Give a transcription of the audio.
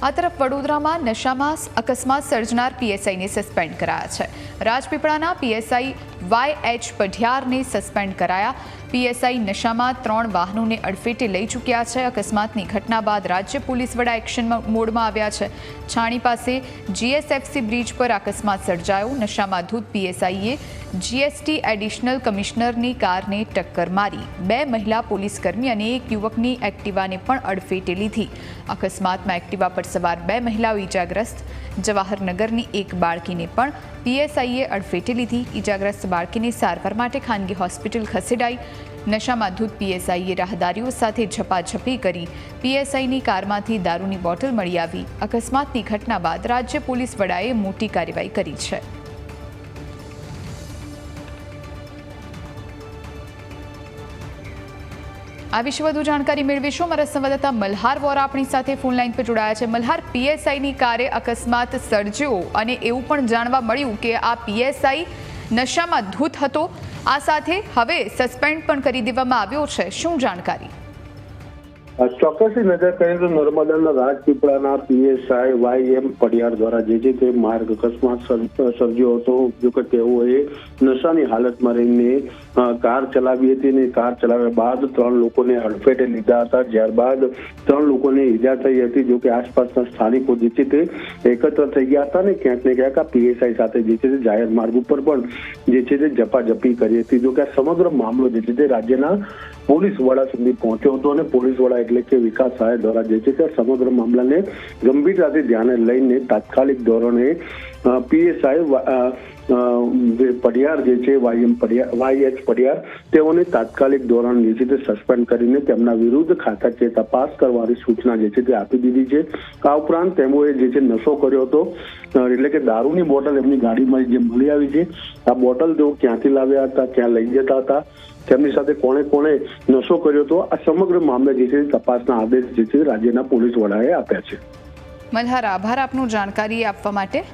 આ તરફ વડોદરામાં નશામાં અકસ્માત સર્જનાર પીએસઆઈને સસ્પેન્ડ કરાયા છે। રાજપીપળાના પીએસઆઈ YH પઢિયારને સસ્પેન્ડ કરાયા। પીએસઆઈ નશામાં 3 વાહનોને અડફેટે લઈ ચૂક્યા છે। અકસ્માતની ઘટના બાદ રાજ્ય પોલીસ વડા એક્શન મોડમાં આવ્યા છે। છાણી પાસે GSFC બ્રિજ પર અકસ્માત સર્જાયો। નશામાં ધૂત પીએસઆઈએ GST એડિશનલ કમિશનરની કારને ટક્કર મારી। 2 મહિલા પોલીસકર્મી અને 1 યુવકની એક્ટિવાને પણ અડફેટે લીધી। અકસ્માતમાં એક્ટિવા પર સવાર 2 મહિલાઓ ઈજાગ્રસ્ત। જવાહરનગરની 1 બાળકીને પણ પીએસઆઈએ અડફેટે લીધી। ઈજાગ્રસ્ત બાળકીને સારવાર માટે ખાનગી હોસ્પિટલ ખસેડાઈ। નશામાં ધૂત પીએસઆઈએ રાહદારીઓ સાથે ઝપાઝપી કરી। પીએસઆઈની કારમાંથી દારૂની બોટલ મળી આવી। અકસ્માતની ઘટના બાદ રાજ્ય પોલીસ વડાએ મોટી કાર્યવાહી કરી છે। આ વિશે વધુ જાણકારી મેળવીશું। અમારા સંવાદદાતા મલ્હાર વોરા આપણી સાથે ફોન લાઈન પર જોડાયા છે। મલ્હાર, પીએસઆઈની કારે અકસ્માત સર્જ્યો અને એવું પણ જાણવા મળ્યું કે આ પીએસઆઈ નશામાં ધૂત હતો। આ સાથે હવે સસ્પેન્ડ પણ કરી દેવામાં આવ્યો છે। શું જાણકારી? ચોક્કસથી નજર કરીએ તો નર્મદાના રાજપીપળાના પીએસઆઈ YM પઢિયાર દ્વારા જે તે માર્ગ અકસ્માત સર્જ્યો હતો। જો કે તેઓએ નશાની હાલતમાં રહીને કાર ચલાવી હતી અને કાર ચલાવ્યા બાદ 3 લોકોને અડફેટે લીધા હતા। ત્યારબાદ 3 લોકોને ઈજા થઈ હતી। જો કે આસપાસના સ્થાનિકો જે છે તે એકત્ર થઈ ગયા હતા અને ક્યાંક ને ક્યાંક આ પીએસઆઈ સાથે જે છે તે જાહેર માર્ગ ઉપર પણ જે છે તે ઝપાઝપી કરી હતી। જો કે આ સમગ્ર મામલો જે છે તે રાજ્યના પોલીસ વડા સુધી પહોંચ્યો હતો અને પોલીસ વડા એટલે કે વિકાસ સહાય દ્વારા જે છે તે સમગ્ર મામલાને ગંભીરતાથી ધ્યાને લઈને તાત્કાલિક ધોરણે પીએસઆઈ પઢિયાર જે છે YH પઢિયાર તેઓને તાત્કાલિક ધોરણ જે છે તે સસ્પેન્ડ કરીને તેમના વિરુદ્ધ ખાતાકીય તપાસ કરવાની સૂચના જે છે તે આપી દીધી છે। આ ઉપરાંત તેઓએ જે છે નશો કર્યો હતો એટલે કે દારૂની બોટલ એમની ગાડીમાં જે મળી આવી છે। આ બોટલ તેઓ ક્યાંથી લાવ્યા હતા, ક્યાં લઈ જતા હતા, તેમની સાથે કોણે નશો કર્યો હતો, આ સમગ્ર મામલે જે છે તપાસના આદેશ જે છે રાજ્યના પોલીસ વડાએ આપ્યા છે। મલ્હાર, આભાર આપનું જાણકારી આપવા માટે।